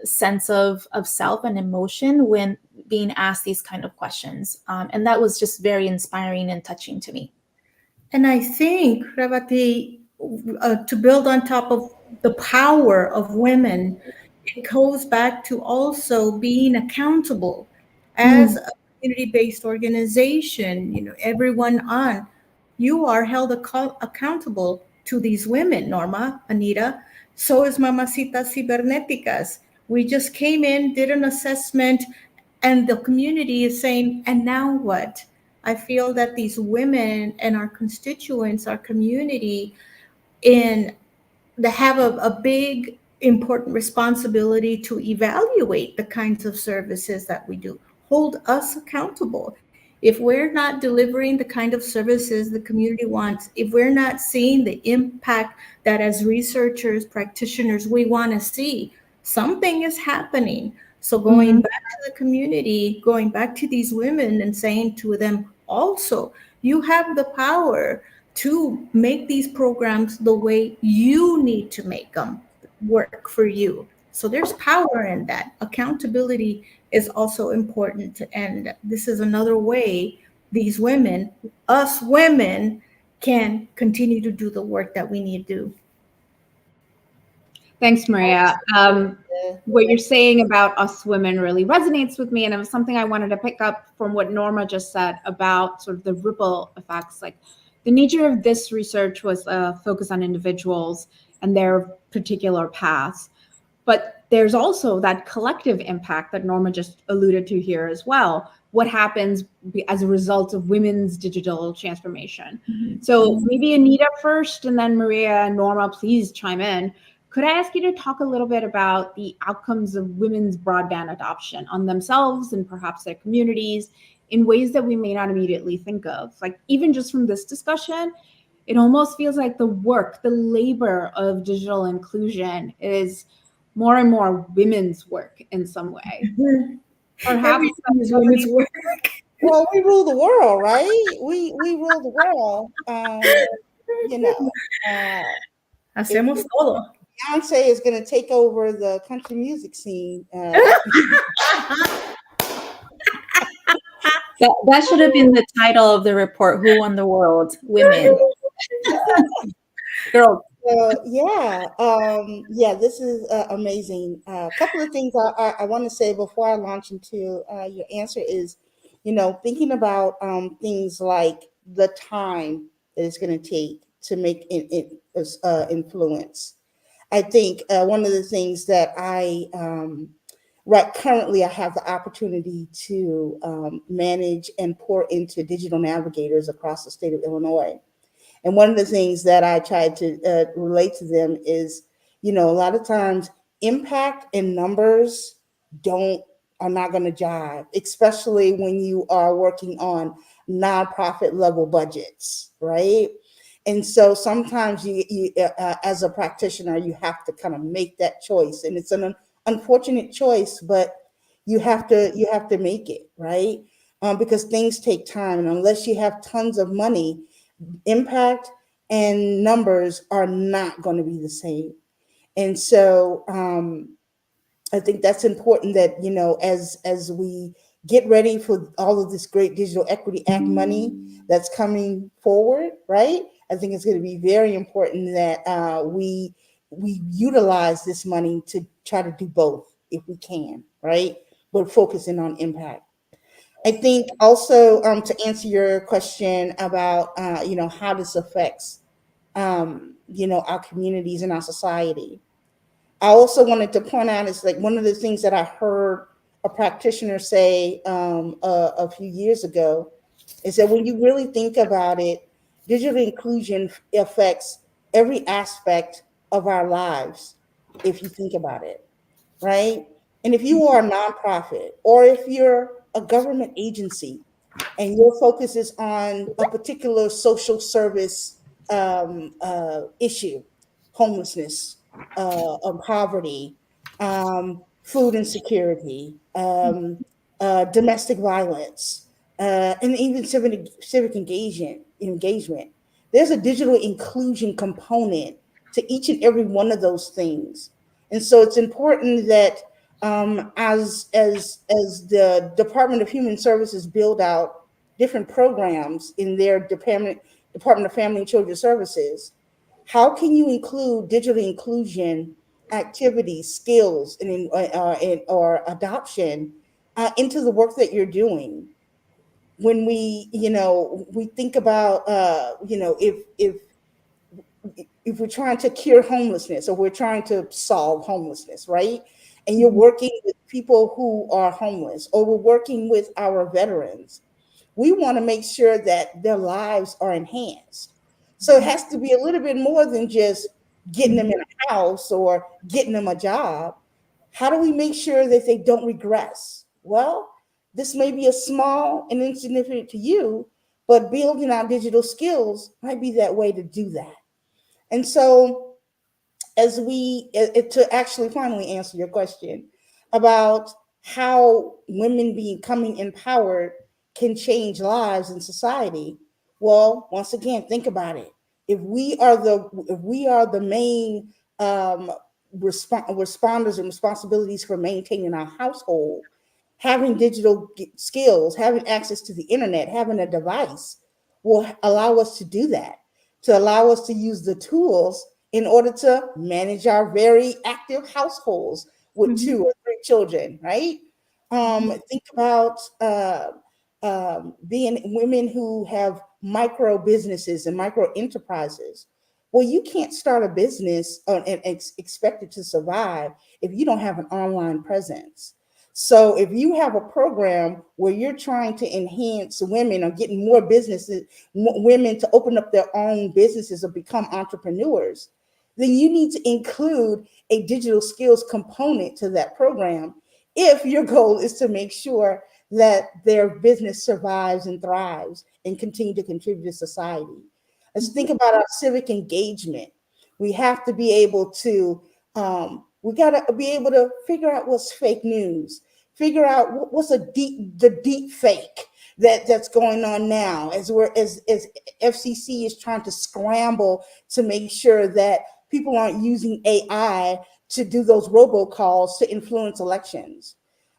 sense of self and emotion when being asked these kind of questions. And that was just very inspiring and touching to me. And I think, Ravati, to build on top of the power of women, it goes back to also being accountable as a community-based organization. EveryoneOn, you are held accountable to these women, Norma, Anita. So is Mamacitas Cibernéticas. We just came in, did an assessment, and the community is saying, and now what? I feel that these women and our constituents, our community, they have a big, important responsibility to evaluate the kinds of services that we do, hold us accountable. If we're not delivering the kind of services the community wants, if we're not seeing the impact that as researchers, practitioners, we want to see, something is happening. So going back to the community, going back to these women and saying to them also, you have the power to make these programs the way you need to make them work for you. So there's power in that. Accountability is also important. And this is another way these women, us women, can continue to do the work that we need to do. Thanks, Maria. What you're saying about us women really resonates with me, and it was something I wanted to pick up from what Norma just said about sort of the ripple effects. Like, the nature of this research was a focus on individuals and their particular paths, but there's also that collective impact that Norma just alluded to here as well. What happens as a result of women's digital transformation? So maybe Anita first, and then Maria and Norma, please chime in. Could I ask you to talk a little bit about the outcomes of women's broadband adoption on themselves and perhaps their communities in ways that we may not immediately think of? Like, even just from this discussion, it almost feels like the work, the labor of digital inclusion is more and more women's work in some way. Perhaps is women's work. Well, we rule the world, right? We rule the world. Hacemos todo. Beyonce is going to take over the country music scene. That should have been the title of the report. Who won the world? Women. Girls. This is amazing. A couple of things I want to say before I launch into your answer is, thinking about things like the time that it's going to take to make influence. I think one of the things that currently I have the opportunity to manage and pour into digital navigators across the state of Illinois. And one of the things that I try to relate to them is, a lot of times impact and numbers are not going to jive, especially when you are working on nonprofit level budgets, right? And so sometimes you as a practitioner, you have to kind of make that choice, and it's an unfortunate choice, but you have to make it, right? Because things take time, and unless you have tons of money, impact and numbers are not going to be the same. And so I think that's important that, as we get ready for all of this great Digital Equity Act money that's coming forward, right? I think it's going to be very important that we utilize this money to try to do both if we can, right? But focusing on impact. I think also to answer your question about, how this affects, our communities and our society. I also wanted to point out is like one of the things that I heard a practitioner say a few years ago, is that when you really think about it, digital inclusion affects every aspect of our lives, if you think about it, right? And if you are a nonprofit or if you're a government agency and your focus is on a particular social service issue, homelessness, poverty, food insecurity, domestic violence, and even civic engagement. There's a digital inclusion component to each and every one of those things, and so it's important that as the Department of Human Services build out different programs in their Department of Family and Children Services, how can you include digital inclusion activities, skills, or adoption into the work that you're doing? When we think about if we're trying to cure homelessness or we're trying to solve homelessness, right? And you're working with people who are homeless, or we're working with our veterans, we want to make sure that their lives are enhanced. So it has to be a little bit more than just getting them in a house or getting them a job. How do we make sure that they don't regress? Well, this may be a small and insignificant to you, but building our digital skills might be that way to do that. And so, as to actually finally answer your question about how women becoming empowered can change lives in society, well, once again, think about it. If we are the main responders and responsibilities for maintaining our household, having digital skills, having access to the internet, having a device will allow us to do that, to allow us to use the tools in order to manage our very active households with Mhm. 2 or 3 children, right? Think about being women who have micro businesses and micro enterprises. Well, you can't start a business and expect it to survive if you don't have an online presence. So if you have a program where you're trying to enhance women or getting more businesses, women to open up their own businesses or become entrepreneurs, then you need to include a digital skills component to that program if your goal is to make sure that their business survives and thrives and continue to contribute to society. Let's think about our civic engagement. We have to be able to we got to be able to figure out what's fake news, figure out what's the deep fake that's going on now, as FCC is trying to scramble to make sure that people aren't using AI to do those robocalls to influence elections.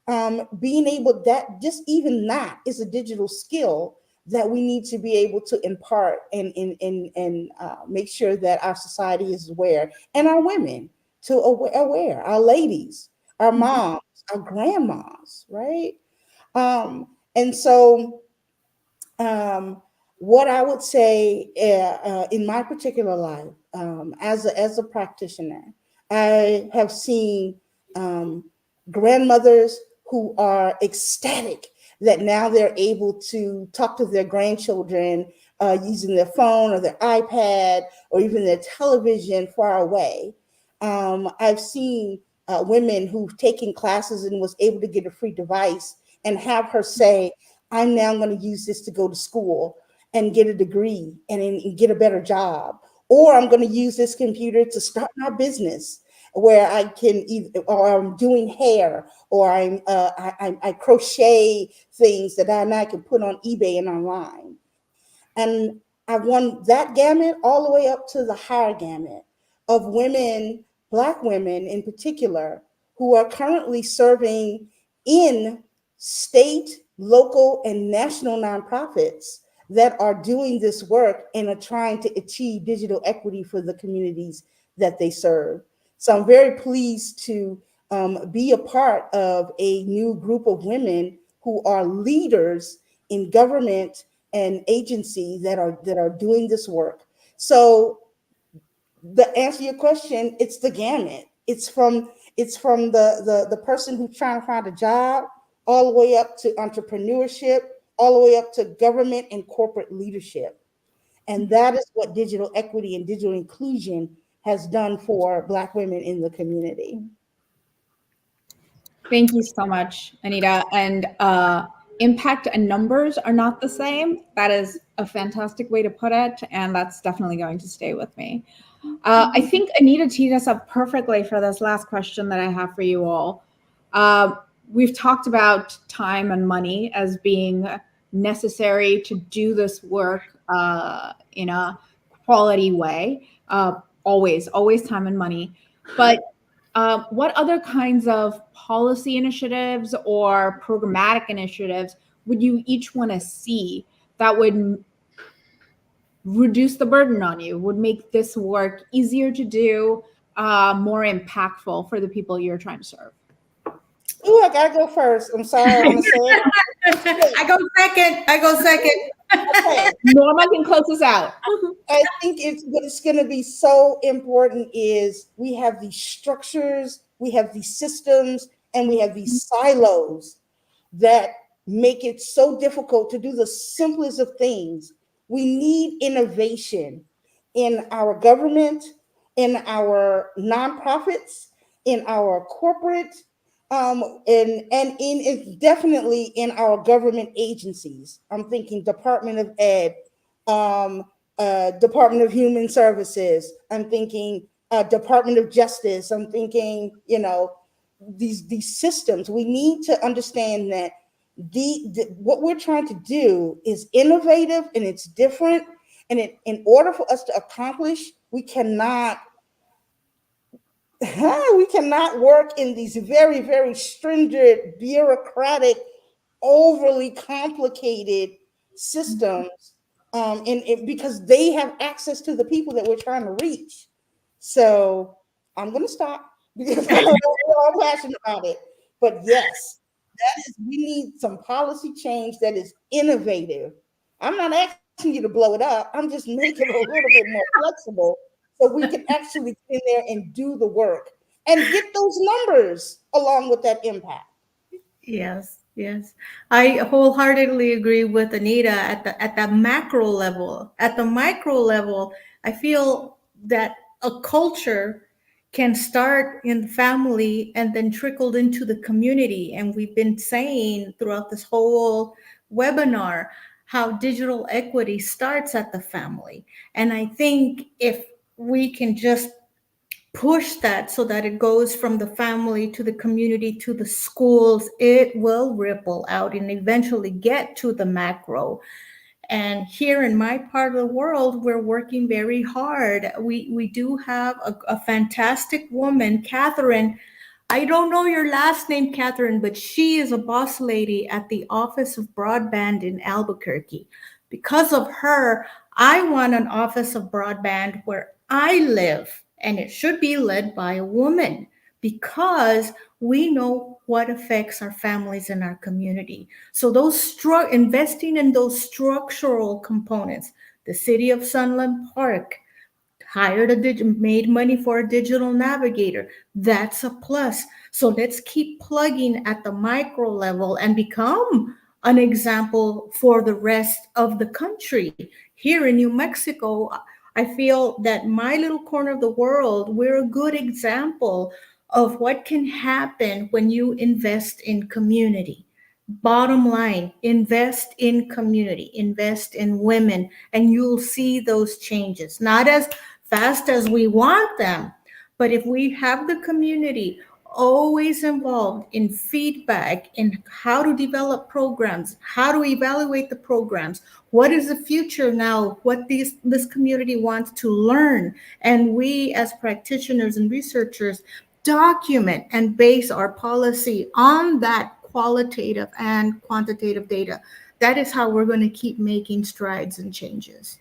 Being able that just even that is a digital skill that we need to be able to impart and make sure that our society is aware, and our women to aware, our ladies, our moms, our grandmas, right? And so what I would say in my particular life, as a practitioner, I have seen um, grandmothers who are ecstatic that now they're able to talk to their grandchildren using their phone or their iPad or even their television far away. I've seen women who've taken classes and was able to get a free device and have her say, I'm now going to use this to go to school and get a degree and get a better job. Or I'm going to use this computer to start my business where I can either, or I'm doing hair, or I crochet things that I can put on eBay and online. And I've won that gamut all the way up to the higher gamut of women, Black women in particular, who are currently serving in state, local, and national nonprofits that are doing this work and are trying to achieve digital equity for the communities that they serve. So I'm very pleased to be a part of a new group of women who are leaders in government and agencies that are doing this work. So the answer to your question, it's the gamut. It's from the person who's trying to find a job, all the way up to entrepreneurship, all the way up to government and corporate leadership. And that is what digital equity and digital inclusion has done for Black women in the community. Thank you so much, Anita. And impact and numbers are not the same. That is a fantastic way to put it. And that's definitely going to stay with me. I think Anita teed us up perfectly for this last question that I have for you all. We've talked about time and money as being necessary to do this work in a quality way. Always time and money. But what other kinds of policy initiatives or programmatic initiatives would you each want to see that would reduce the burden on you, would make this work easier to do, more impactful for the people you're trying to serve? Ooh, I gotta go first. I'm sorry, I want to say it. I go second. Okay. Norma can close us out. I think what's going to be so important is we have these structures, we have these systems, and we have these silos that make it so difficult to do the simplest of things. We need innovation in our government, in our nonprofits, in our corporate, and definitely in our government agencies. I'm thinking Department of Ed, Department of Human Services. I'm thinking Department of Justice. I'm thinking, these systems. We need to understand that what we're trying to do is innovative and it's different. And in order for us to accomplish, we cannot work in these very, very stringent, bureaucratic, overly complicated systems, because they have access to the people that we're trying to reach. So I'm going to stop because we're all passionate about it. But yes, we need some policy change that is innovative. I'm not asking you to blow it up. I'm just making it a little bit more flexible so we can actually get in there and do the work and get those numbers along with that impact. Yes, yes. I wholeheartedly agree with Anita at the macro level. At the micro level, I feel that a culture can start in the family and then trickled into the community. And we've been saying throughout this whole webinar how digital equity starts at the family. And I think if we can just push that so that it goes from the family to the community to the schools, it will ripple out and eventually get to the macro. And here in my part of the world, we're working very hard. We do have a fantastic woman, Catherine. I don't know your last name, Catherine, but she is a boss lady at the Office of Broadband in Albuquerque. Because of her, I want an Office of Broadband where I live, and it should be led by a woman because we know what affects our families and our community. So investing in those structural components, the city of Sunland Park made money for a digital navigator. That's a plus. So let's keep plugging at the micro level and become an example for the rest of the country. Here in New Mexico, I feel that my little corner of the world, we're a good example of what can happen when you invest in community. Bottom line, invest in community, invest in women, and you'll see those changes. Not as fast as we want them, but if we have the community always involved in feedback, in how to develop programs, how to evaluate the programs, what is the future now, what this community wants to learn, and we as practitioners and researchers document and base our policy on that qualitative and quantitative data. That is how we're going to keep making strides and changes.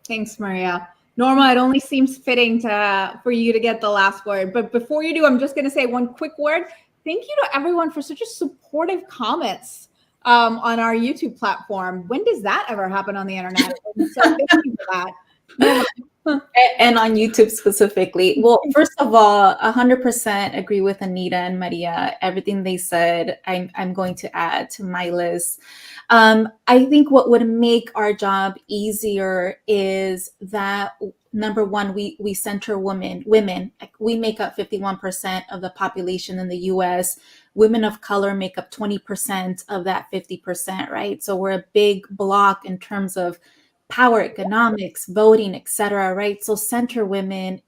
Thanks, Maria. Norma, it only seems fitting for you to get the last word. But before you do, I'm just going to say one quick word. Thank you to everyone for such a supportive comments on our YouTube platform. When does that ever happen on the internet? So thank you for that. Norma. And on YouTube specifically. Well, first of all, 100% agree with Anita and Maria. Everything they said, I'm going to add to my list. I think what would make our job easier is that number one, we center women. Like, we make up 51% of the population in the U.S. Women of color make up 20% of that 50%, right? So we're a big block in terms of power, economics, voting, etc., right? So center women,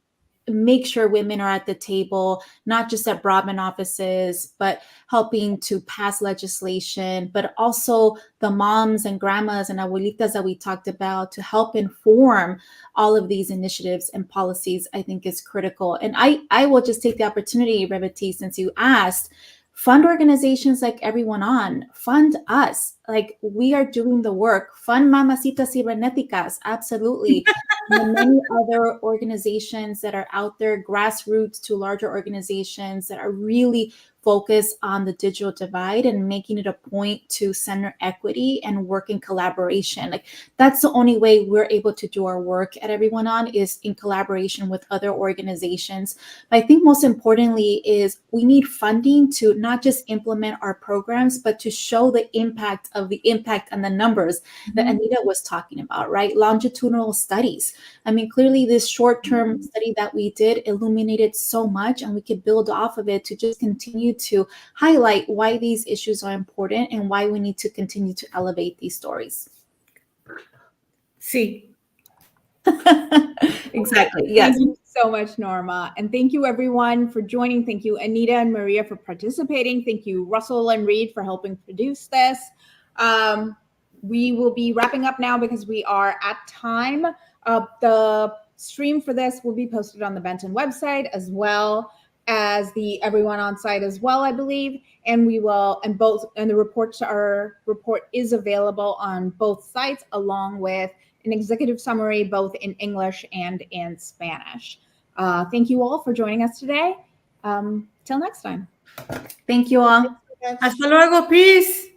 make sure women are at the table, not just at Broadman offices, but helping to pass legislation, but also the moms and grandmas and abuelitas that we talked about to help inform all of these initiatives and policies, I think is critical. And I will just take the opportunity, Revati, since you asked, fund organizations like EveryoneOn, fund us. Like, we are doing the work. Fund Mamacitas Cibernéticas, absolutely. And many other organizations that are out there, grassroots to larger organizations that are really focused on the digital divide and making it a point to center equity and work in collaboration. Like, that's the only way we're able to do our work at EveryoneOn, is in collaboration with other organizations. But I think most importantly is we need funding to not just implement our programs, but to show the impact and the numbers that Anita was talking about, right? Longitudinal studies. I mean, clearly this short-term study that we did illuminated so much, and we could build off of it to just continue to highlight why these issues are important and why we need to continue to elevate these stories. See. Exactly. Yes. Thank you so much, Norma. And thank you, everyone, for joining. Thank you, Anita and Maria, for participating. Thank you, Russell and Reed, for helping produce this. We will be wrapping up now because we are at time. The stream for this will be posted on the Benton website, as well as the EveryoneOn site as well, I believe. And we will, and the report is available on both sites, along with an executive summary, both in English and in Spanish. Thank you all for joining us today. Till next time. Thank you all. Hasta luego. Peace.